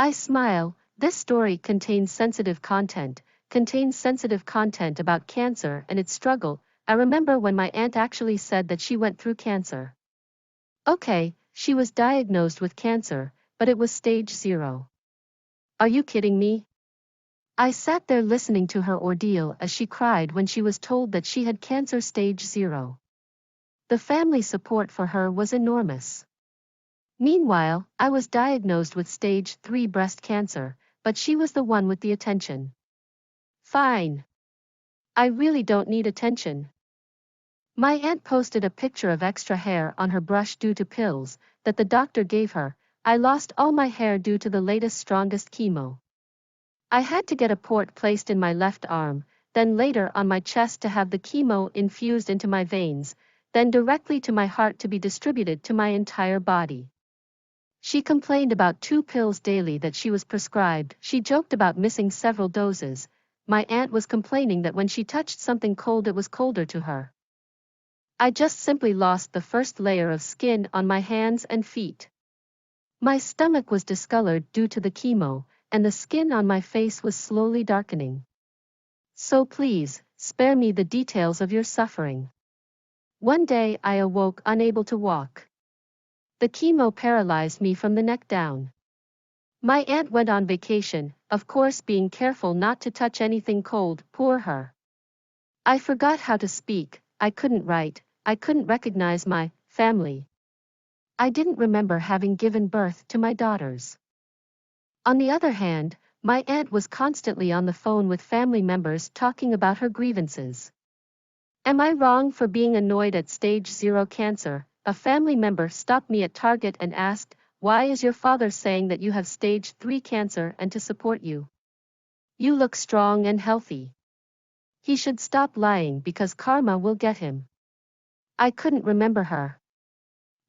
I smile. This story contains sensitive content about cancer and its struggle. I remember when my aunt actually said that she went through cancer. Okay, she was diagnosed with cancer, but it was stage 0. Are you kidding me? I sat there listening to her ordeal as she cried when she was told that she had cancer stage 0. The family support for her was enormous. Meanwhile, I was diagnosed with stage 3 breast cancer, but she was the one with the attention. Fine. I really don't need attention. My aunt posted a picture of extra hair on her brush due to pills that the doctor gave her. I lost all my hair due to the latest strongest chemo. I had to get a port placed in my left arm, then later on my chest to have the chemo infused into my veins, then directly to my heart to be distributed to my entire body. She complained about 2 pills daily that she was prescribed. She joked about missing several doses. My aunt was complaining that when she touched something cold it was colder to her. I just simply lost the first layer of skin on my hands and feet. My stomach was discolored due to the chemo, and the skin on my face was slowly darkening. So please, spare me the details of your suffering. One day I awoke unable to walk. The chemo paralyzed me from the neck down. My aunt went on vacation, of course being careful not to touch anything cold, poor her. I forgot how to speak, I couldn't write, I couldn't recognize my family. I didn't remember having given birth to my daughters. On the other hand, my aunt was constantly on the phone with family members talking about her grievances. Am I wrong for being annoyed at stage 0 cancer? A family member stopped me at Target and asked, "Why is your father saying that you have stage 3 cancer and to support you? You look strong and healthy. He should stop lying because karma will get him." I couldn't remember her.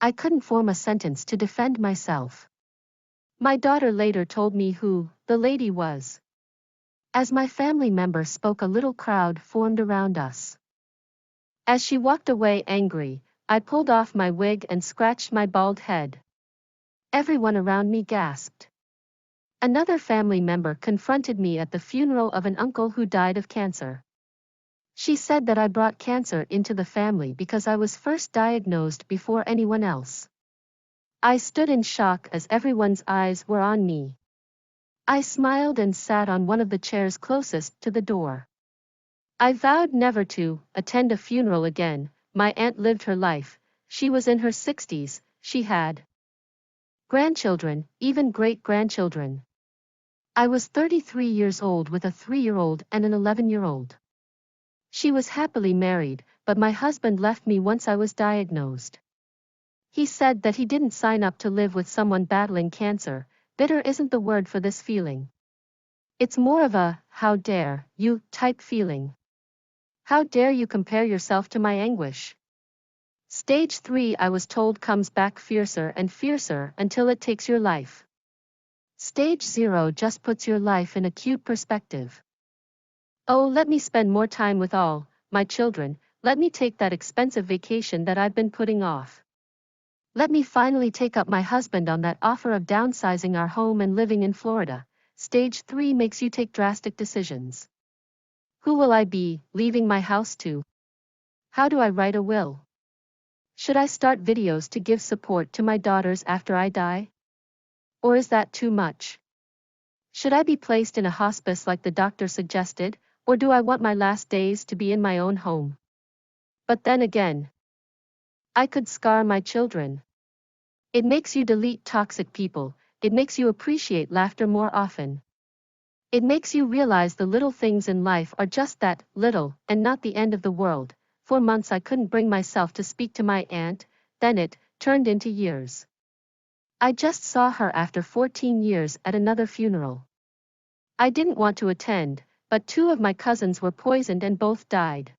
I couldn't form a sentence to defend myself. My daughter later told me who the lady was. As my family member spoke, a little crowd formed around us. As she walked away angry, I pulled off my wig and scratched my bald head. Everyone around me gasped. Another family member confronted me at the funeral of an uncle who died of cancer. She said that I brought cancer into the family because I was first diagnosed before anyone else. I stood in shock as everyone's eyes were on me. I smiled and sat on one of the chairs closest to the door. I vowed never to attend a funeral again. My aunt lived her life. She was in her 60s, she had grandchildren, even great-grandchildren. I was 33 years old with a 3-year-old and an 11-year-old. She was happily married, but my husband left me once I was diagnosed. He said that he didn't sign up to live with someone battling cancer. Bitter isn't the word for this feeling. It's more of a, how dare you, type feeling. How dare you compare yourself to my anguish? Stage 3, I was told, comes back fiercer and fiercer until it takes your life. Stage 0 just puts your life in a cute perspective. Oh, let me spend more time with all my children, let me take that expensive vacation that I've been putting off. Let me finally take up my husband on that offer of downsizing our home and living in Florida. Stage 3 makes you take drastic decisions. Who will I be leaving my house to? How do I write a will? Should I start videos to give support to my daughters after I die? Or is that too much? Should I be placed in a hospice like the doctor suggested, or do I want my last days to be in my own home? But then again, I could scar my children. It makes you delete toxic people, it makes you appreciate laughter more often. It makes you realize the little things in life are just that, little, and not the end of the world. For months I couldn't bring myself to speak to my aunt, then it turned into years. I just saw her after 14 years at another funeral. I didn't want to attend, but 2 of my cousins were poisoned and both died.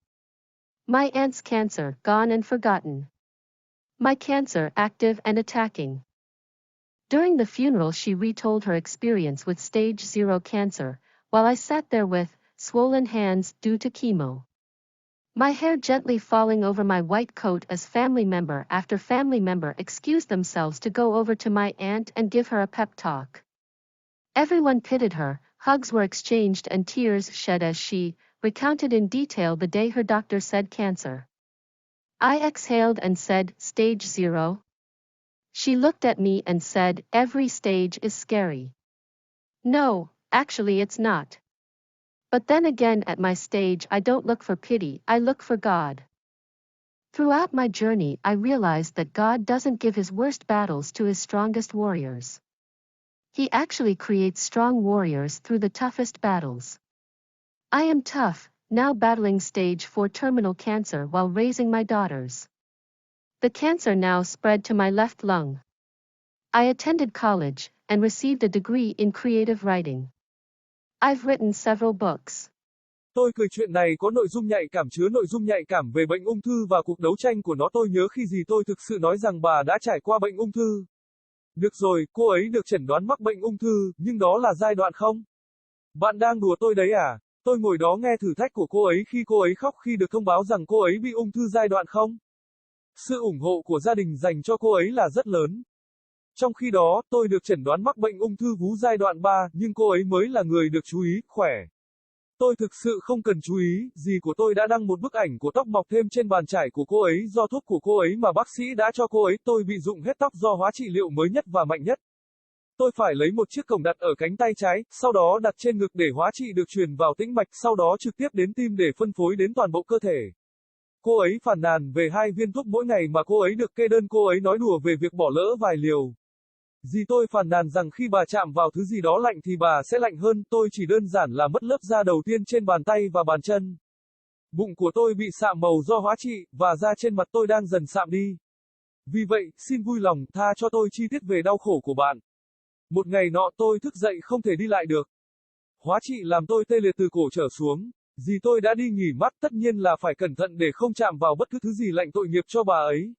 My aunt's cancer, gone and forgotten. My cancer, active and attacking. During the funeral she retold her experience with stage 0 cancer, while I sat there with swollen hands due to chemo. My hair gently falling over my white coat as family member after family member excused themselves to go over to my aunt and give her a pep talk. Everyone pitied her, hugs were exchanged and tears shed as she recounted in detail the day her doctor said cancer. I exhaled and said, "Stage 0? She looked at me and said, "Every stage is scary." No, actually it's not. But then again at my stage I don't look for pity, I look for God. Throughout my journey I realized that God doesn't give his worst battles to his strongest warriors. He actually creates strong warriors through the toughest battles. I am tough, now battling stage 4 terminal cancer while raising my daughters. The cancer now spread to my left lung. I attended college and received a degree in creative writing. I've written several books. Tôi cười chuyện này có nội dung nhạy cảm chứa nội dung nhạy cảm về bệnh ung thư và cuộc đấu tranh của nó. Tôi nhớ khi gì tôi thực sự nói rằng bà đã trải qua bệnh ung thư. Được rồi, cô ấy được chẩn đoán mắc bệnh ung thư, nhưng đó là giai đoạn không? Bạn đang đùa tôi đấy à? Tôi ngồi đó nghe thử thách của cô ấy khi cô ấy khóc khi được thông báo rằng cô ấy bị ung thư giai đoạn không? Sự ủng hộ của gia đình dành cho cô ấy là rất lớn. Trong khi đó, tôi được chẩn đoán mắc bệnh ung thư vú giai đoạn 3, nhưng cô ấy mới là người được chú ý, khỏe. Tôi thực sự không cần chú ý, dì của tôi đã đăng một bức ảnh của tóc mọc thêm trên bàn chải của cô ấy do thuốc của cô ấy mà bác sĩ đã cho cô ấy. Tôi bị rụng hết tóc do hóa trị liệu mới nhất và mạnh nhất. Tôi phải lấy một chiếc cổng đặt ở cánh tay trái, sau đó đặt trên ngực để hóa trị được truyền vào tĩnh mạch, sau đó trực tiếp đến tim để phân phối đến toàn bộ cơ thể. Cô ấy phàn nàn về 2 viên thuốc mỗi ngày mà cô ấy được kê đơn. Cô ấy nói đùa về việc bỏ lỡ vài liều. Dì tôi phàn nàn rằng khi bà chạm vào thứ gì đó lạnh thì bà sẽ lạnh hơn. Tôi chỉ đơn giản là mất lớp da đầu tiên trên bàn tay và bàn chân. Bụng của tôi bị sạm màu do hóa trị, và da trên mặt tôi đang dần sạm đi. Vì vậy, xin vui lòng tha cho tôi chi tiết về đau khổ của bạn. Một ngày nọ tôi thức dậy không thể đi lại được. Hóa trị làm tôi tê liệt từ cổ trở xuống. Dì tôi đã đi nghỉ mát, tất nhiên là phải cẩn thận để không chạm vào bất cứ thứ gì lạnh, tội nghiệp cho bà ấy.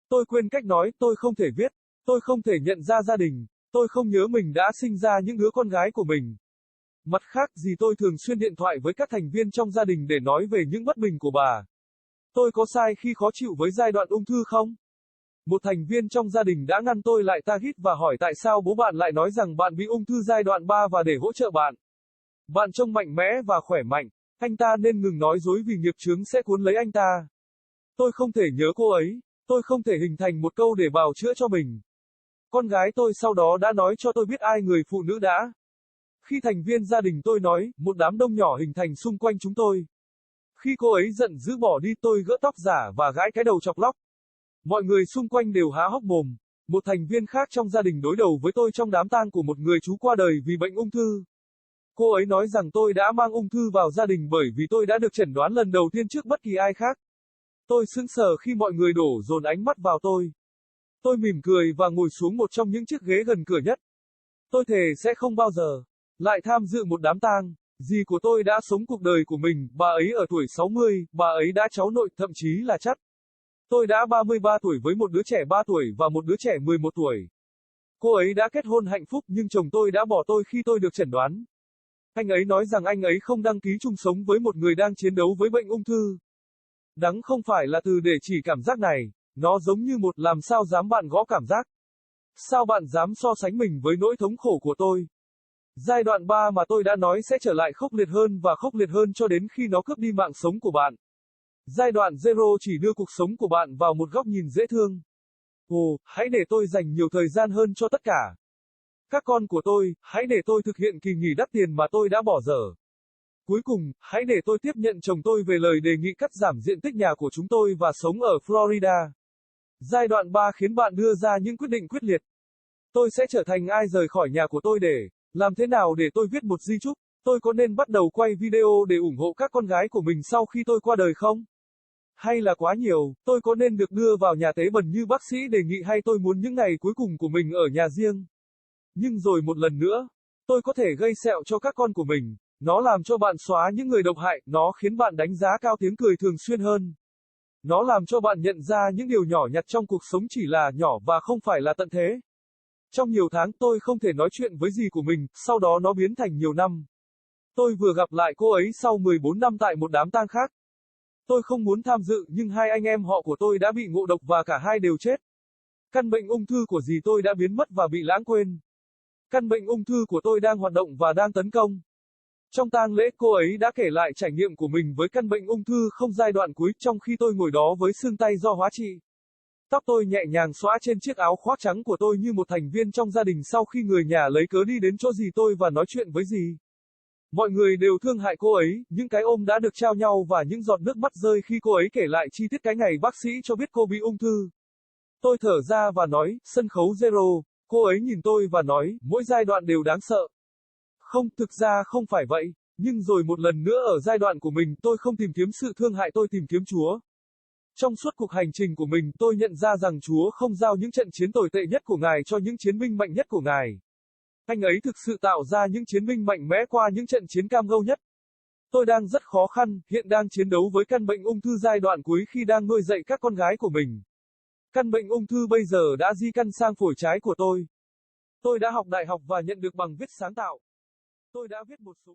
Tôi quên cách nói, tôi không thể viết. Tôi không thể nhận ra gia đình. Tôi không nhớ mình đã sinh ra những đứa con gái của mình. Mặt khác, dì tôi thường xuyên điện thoại với các thành viên trong gia đình để nói về những bất bình của bà. Tôi có sai khi khó chịu với giai đoạn ung thư không? Một thành viên trong gia đình đã ngăn tôi lại target và hỏi tại sao bố bạn lại nói rằng bạn bị ung thư giai đoạn 3 và để hỗ trợ bạn. Bạn trông mạnh mẽ và khỏe mạnh. Anh ta nên ngừng nói dối vì nghiệp chướng sẽ cuốn lấy anh ta. Tôi không thể nhớ cô ấy. Tôi không thể hình thành một câu để bào chữa cho mình. Con gái tôi sau đó đã nói cho tôi biết ai người phụ nữ đã. Khi thành viên gia đình tôi nói, một đám đông nhỏ hình thành xung quanh chúng tôi. Khi cô ấy giận dữ bỏ đi, tôi gỡ tóc giả và gãi cái đầu chọc lóc. Mọi người xung quanh đều há hốc mồm. Một thành viên khác trong gia đình đối đầu với tôi trong đám tang của một người chú qua đời vì bệnh ung thư. Cô ấy nói rằng tôi đã mang ung thư vào gia đình bởi vì tôi đã được chẩn đoán lần đầu tiên trước bất kỳ ai khác. Tôi sững sờ khi mọi người đổ dồn ánh mắt vào tôi. Tôi mỉm cười và ngồi xuống một trong những chiếc ghế gần cửa nhất. Tôi thề sẽ không bao giờ lại tham dự một đám tang. Dì của tôi đã sống cuộc đời của mình, bà ấy ở tuổi 60, bà ấy đã cháu nội, thậm chí là chắt. Tôi đã 33 tuổi với một đứa trẻ 3 tuổi và một đứa trẻ 11 tuổi. Cô ấy đã kết hôn hạnh phúc nhưng chồng tôi đã bỏ tôi khi tôi được chẩn đoán. Anh ấy nói rằng anh ấy không đăng ký chung sống với một người đang chiến đấu với bệnh ung thư. Đắng không phải là từ để chỉ cảm giác này, nó giống như một làm sao dám bạn gõ cảm giác. Sao bạn dám so sánh mình với nỗi thống khổ của tôi? Giai đoạn 3 mà tôi đã nói sẽ trở lại khốc liệt hơn và khốc liệt hơn cho đến khi nó cướp đi mạng sống của bạn. Giai đoạn Zero chỉ đưa cuộc sống của bạn vào một góc nhìn dễ thương. Ồ, hãy để tôi dành nhiều thời gian hơn cho tất cả. Các con của tôi, hãy để tôi thực hiện kỳ nghỉ đắt tiền mà tôi đã bỏ dở. Cuối cùng, hãy để tôi tiếp nhận chồng tôi về lời đề nghị cắt giảm diện tích nhà của chúng tôi và sống ở Florida. Giai đoạn 3 khiến bạn đưa ra những quyết định quyết liệt. Tôi sẽ trở thành ai rời khỏi nhà của tôi để làm thế nào để tôi viết một di chúc? Tôi có nên bắt đầu quay video để ủng hộ các con gái của mình sau khi tôi qua đời không? Hay là quá nhiều, tôi có nên được đưa vào nhà tế bần như bác sĩ đề nghị hay tôi muốn những ngày cuối cùng của mình ở nhà riêng? Nhưng rồi một lần nữa, tôi có thể gây sẹo cho các con của mình. Nó làm cho bạn xóa những người độc hại, nó khiến bạn đánh giá cao tiếng cười thường xuyên hơn. Nó làm cho bạn nhận ra những điều nhỏ nhặt trong cuộc sống chỉ là nhỏ và không phải là tận thế. Trong nhiều tháng tôi không thể nói chuyện với dì của mình, sau đó nó biến thành nhiều năm. Tôi vừa gặp lại cô ấy sau 14 năm tại một đám tang khác. Tôi không muốn tham dự nhưng 2 anh em họ của tôi đã bị ngộ độc và cả hai đều chết. Căn bệnh ung thư của dì tôi đã biến mất và bị lãng quên. Căn bệnh ung thư của tôi đang hoạt động và đang tấn công. Trong tang lễ, cô ấy đã kể lại trải nghiệm của mình với căn bệnh ung thư không giai đoạn cuối, trong khi tôi ngồi đó với xương tay do hóa trị. Tóc tôi nhẹ nhàng xõa trên chiếc áo khoác trắng của tôi như một thành viên trong gia đình sau khi người nhà lấy cớ đi đến chỗ dì tôi và nói chuyện với dì. Mọi người đều thương hại cô ấy, những cái ôm đã được trao nhau và những giọt nước mắt rơi khi cô ấy kể lại chi tiết cái ngày bác sĩ cho biết cô bị ung thư. Tôi thở ra và nói, sân khấu zero. Cô ấy nhìn tôi và nói, mỗi giai đoạn đều đáng sợ. Không, thực ra không phải vậy. Nhưng rồi một lần nữa ở giai đoạn của mình, tôi không tìm kiếm sự thương hại, tôi tìm kiếm Chúa. Trong suốt cuộc hành trình của mình, tôi nhận ra rằng Chúa không giao những trận chiến tồi tệ nhất của Ngài cho những chiến binh mạnh nhất của Ngài. Anh ấy thực sự tạo ra những chiến binh mạnh mẽ qua những trận chiến cam go nhất. Tôi đang rất khó khăn, hiện đang chiến đấu với căn bệnh ung thư giai đoạn cuối khi đang nuôi dạy các con gái của mình. Căn bệnh ung thư bây giờ đã di căn sang phổi trái của tôi. Tôi đã học đại học và nhận được bằng viết sáng tạo. Tôi đã viết một số